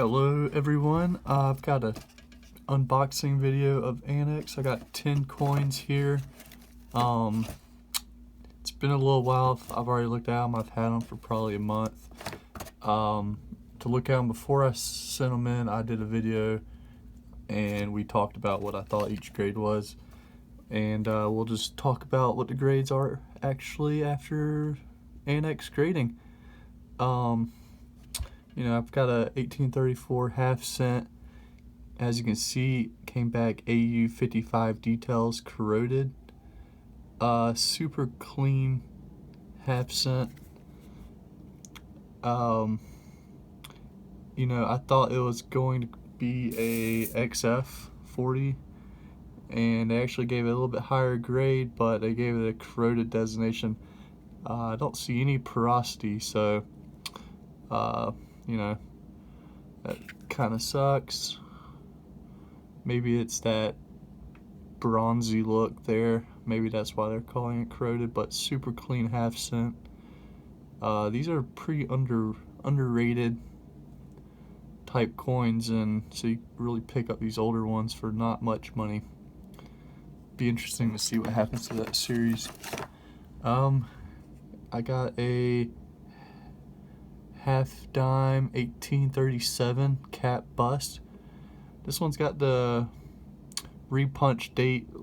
Hello everyone, I've got a unboxing video of Annex. I got 10 coins here. It's been a little while. I've already looked at them. I've had them for probably a month. To look at them before I sent them in, I did a video and we talked about what I thought each grade was, and we'll just talk about what the grades are actually after Annex grading. You know, I've got a 1834 half cent. As you can see, came back AU 55 details, corroded. Super clean half cent. You know, I thought it was going to be a XF 40, and they actually gave it a little bit higher grade, but they gave it a corroded designation. I don't see any porosity, so you know, that kind of sucks. Maybe it's that bronzy look there. Maybe that's why they're calling it corroded, but super clean half cent. These are pretty underrated type coins, and so you really pick up these older ones for not much money. Be interesting to see what happens to that series. I got a half dime 1837 cap bust. This one's got the repunch date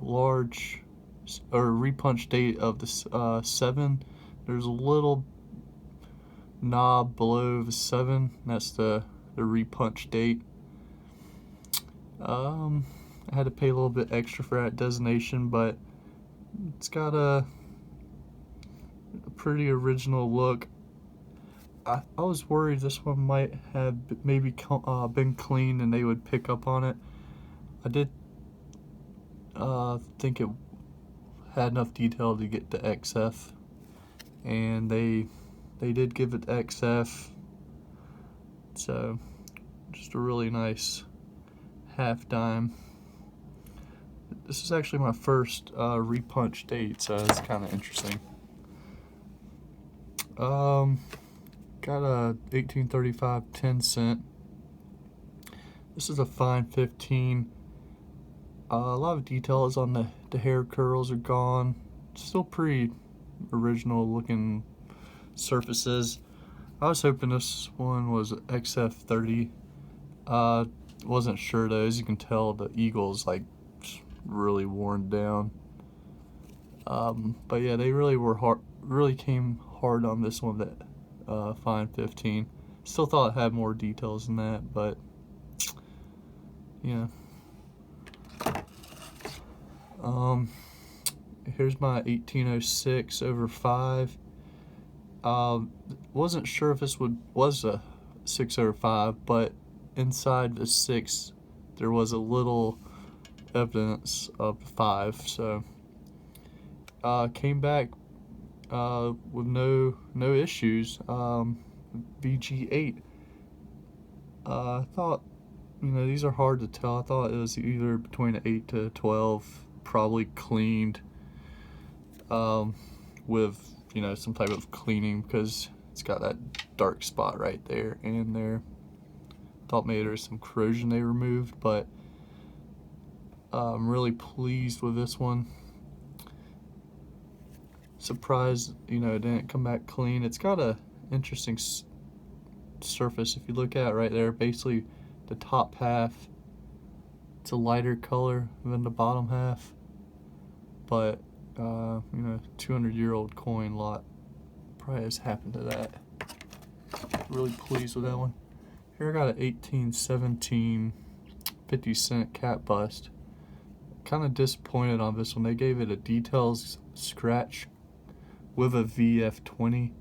repunch date of the 7. There's a little knob below the 7. That's the repunch date. I had to pay a little bit extra for that designation, but it's got a pretty original look. I was worried this one might have maybe been cleaned and they would pick up on it. I did think it had enough detail to get the XF, and they did give it the XF. So just a really nice half dime. This is actually my first repunch date, so it's kind of interesting. Got a 1835 10 cent. This is a fine 15. A lot of details on the hair curls are gone. Still pretty original looking surfaces. I was hoping this one was XF 30. Wasn't sure though. As you can tell, the eagle's like really worn down. But yeah, they really came hard on this one. That fine 15. Still thought it had more details than that, but yeah. Here's my 1806 over 5. Wasn't sure if this was a 6 over 5, but inside the 6 there was a little evidence of 5, so came back with no issues. VG8. I thought, you know, these are hard to tell. I thought it was either between an 8 to 12, probably cleaned with, you know, some type of cleaning, because it's got that dark spot right there and there. Thought maybe there was some corrosion they removed, but I'm really pleased with this one. Surprised, you know, it didn't come back clean. It's got a interesting surface. If you look at it right there, basically the top half, it's a lighter color than the bottom half, but you know, 200-year-old coin lot probably has happened to that. Really pleased with that one. Here I got an 1817 50 cent cap bust. Kind of disappointed on this one. They gave it a details scratch with a VF20.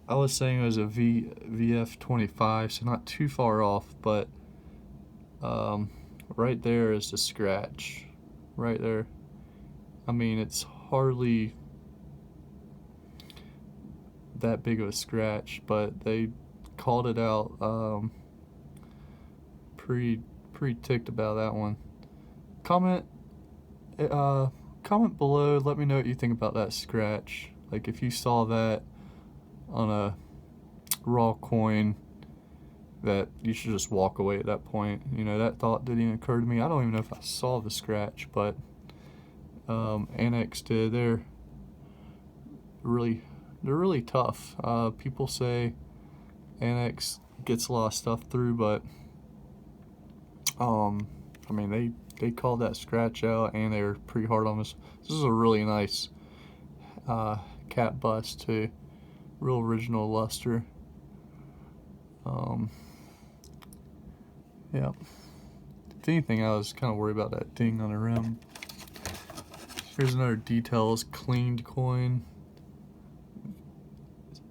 I was saying it was a VF25, so not too far off, but right there is the scratch. Right there. I mean, it's hardly that big of a scratch, but they called it out. Pretty ticked about that one. Comment below, let me know what you think about that scratch. Like, if you saw that on a raw coin, that you should just walk away at that point. You know, that thought didn't even occur to me. I don't even know if I saw the scratch, but Annex did. Really, they're really tough. People say Annex gets a lot of stuff through, but I mean they called that scratch out, and they were pretty hard on this. This is a really nice cat bust too, real original luster. Yeah. If anything, I was kind of worried about that ding on the rim. Here's another details cleaned coin.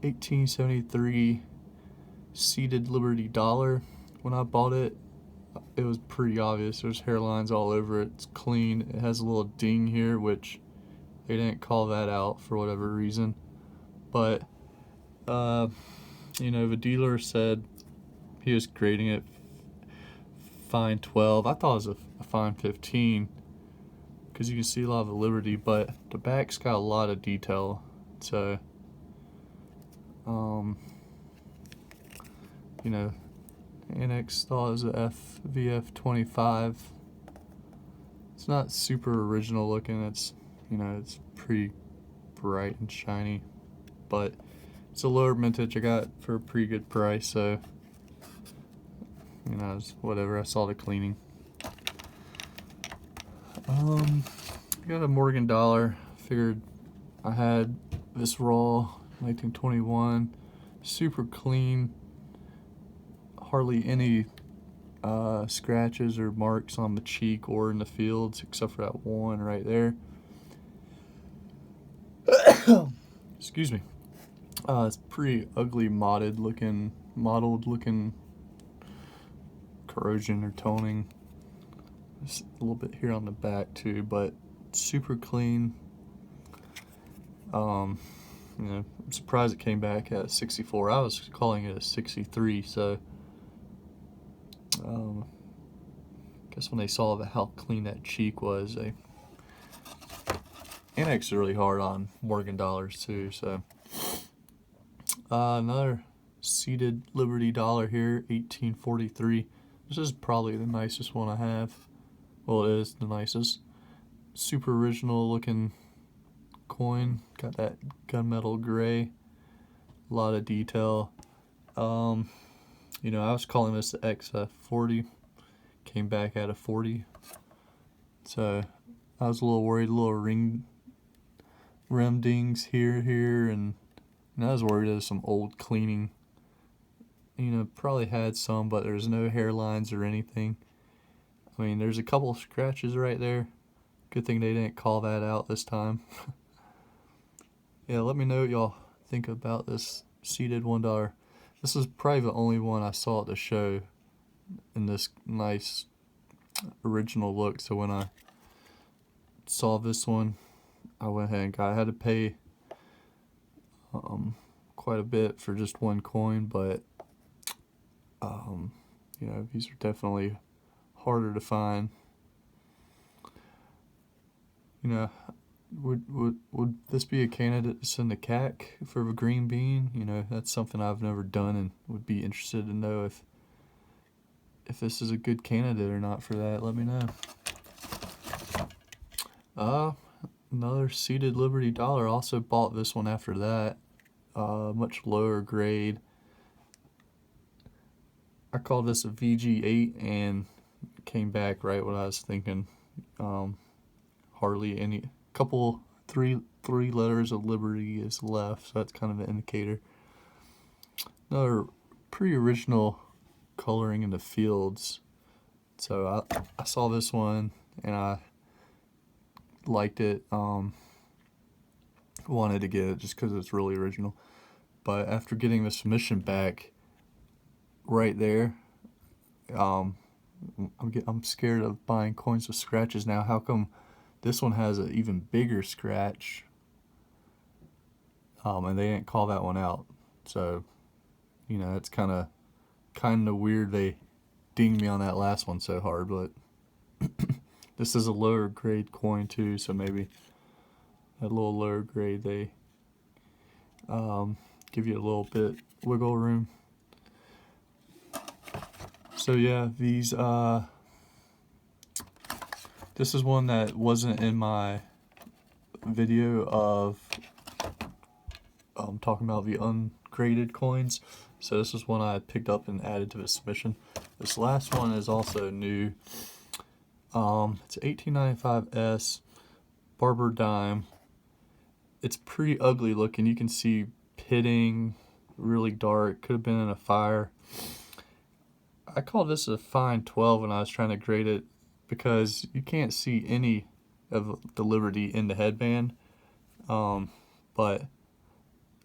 1873 seeded Liberty dollar. When I bought it, it was pretty obvious. There's hairlines all over it. It's clean. It has a little ding here, which they didn't call that out for whatever reason. But, you know, the dealer said he was grading it fine 12. I thought it was a fine 15 because you can see a lot of the Liberty, but the back's got a lot of detail. So, you know, Annex thought it was a FVF 25. It's not super original looking. It's, you know, it's pretty bright and shiny, but it's a lower vintage I got for a pretty good price. So, you know, it's whatever. I saw the cleaning. I got a Morgan dollar. Figured I had this raw 1921, super clean, hardly any scratches or marks on the cheek or in the fields except for that one right there. Excuse me. It's pretty ugly mottled looking corrosion or toning. Just a little bit here on the back too, but super clean. You know, I'm surprised it came back at 64. I was calling it a 63, so guess when they saw how clean that cheek was, they Annex is really hard on Morgan dollars too. So another seeded Liberty dollar here, 1843. This is probably the nicest one I have. Well, it is the nicest. Super original looking coin. Got that gunmetal gray. A lot of detail. You know, I was calling this the XF40. Came back at a 40. So I was a little worried. Little rim dings here, and I was worried there's some old cleaning. You know, probably had some, but there's no hairlines or anything. I mean, there's a couple of scratches right there. Good thing they didn't call that out this time. Yeah, let me know what y'all think about this seeded $1. This is probably the only one I saw at the show in this nice original look. So when I saw this one, I went ahead and got. I had to pay quite a bit for just one coin, but you know, these are definitely harder to find. You know, would this be a candidate to send a CAC for a green bean? You know, that's something I've never done and would be interested to know if this is a good candidate or not for that. Let me know. Another seeded Liberty dollar. Also bought this one after that. Much lower grade. I called this a VG8 and came back right what I was thinking. Hardly any. Couple three letters of Liberty is left, so that's kind of an indicator. Another pretty original coloring in the fields. So I saw this one and I liked it. Wanted to get it just because it's really original. But after getting the submission back, right there, I'm scared of buying coins with scratches now. How come this one has an even bigger scratch? And they didn't call that one out. So, you know, it's kind of weird they dinged me on that last one so hard. But this is a lower grade coin too, so maybe a little lower grade they give you a little bit wiggle room. So yeah, these this is one that wasn't in my video of talking about the ungraded coins. So this is one I picked up and added to the submission. This last one is also new. It's 1895S Barber Dime. It's pretty ugly looking. You can see pitting, really dark. Could have been in a fire. I called this a fine 12 when I was trying to grade it because you can't see any of the Liberty in the headband. But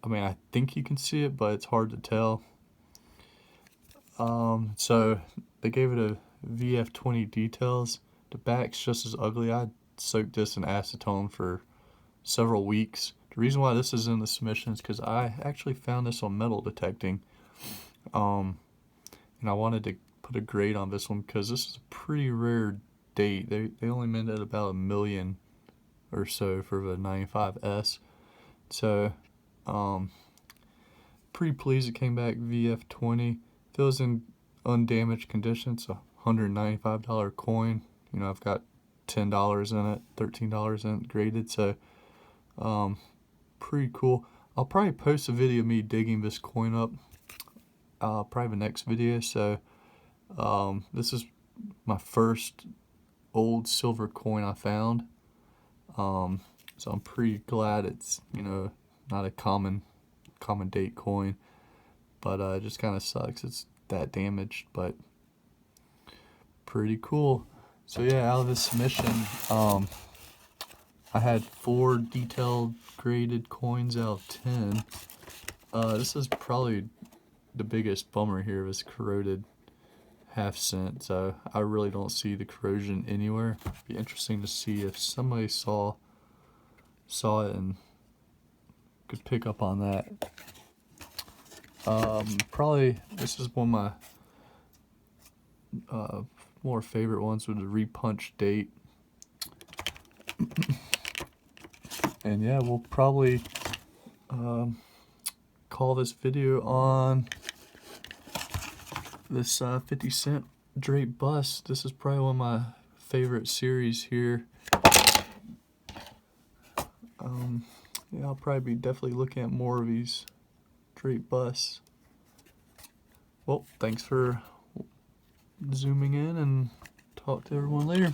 I mean, I think you can see it, but it's hard to tell. So they gave it a VF20 details. The back's just as ugly. I soaked this in acetone for several weeks. The reason why this is in the submission is because I actually found this on Metal Detecting. And I wanted to put a grade on this one because this is a pretty rare date. They only minted about 1 million or so for the 95S. So, pretty pleased it came back VF20. If it was in undamaged condition, it's a $195 coin. You know, I've got $10 in it, $13 in it graded, so pretty cool. I'll probably post a video of me digging this coin up, probably the next video. So this is my first old silver coin I found. So I'm pretty glad it's, you know, not a common date coin, but it just kind of sucks it's that damaged, but pretty cool. So yeah, out of this submission, I had 4 detailed graded coins out of 10. This is probably the biggest bummer here, this corroded ½ cent. So I really don't see the corrosion anywhere. It'd be interesting to see if somebody saw it and could pick up on that. Probably this is one of my more favorite ones with the repunch date. And yeah, we'll probably call this video on this 50 cent Drake bust. This is probably one of my favorite series here. Yeah, I'll probably be definitely looking at more of these Drake busts. Well, thanks for zooming in, and talk to everyone later.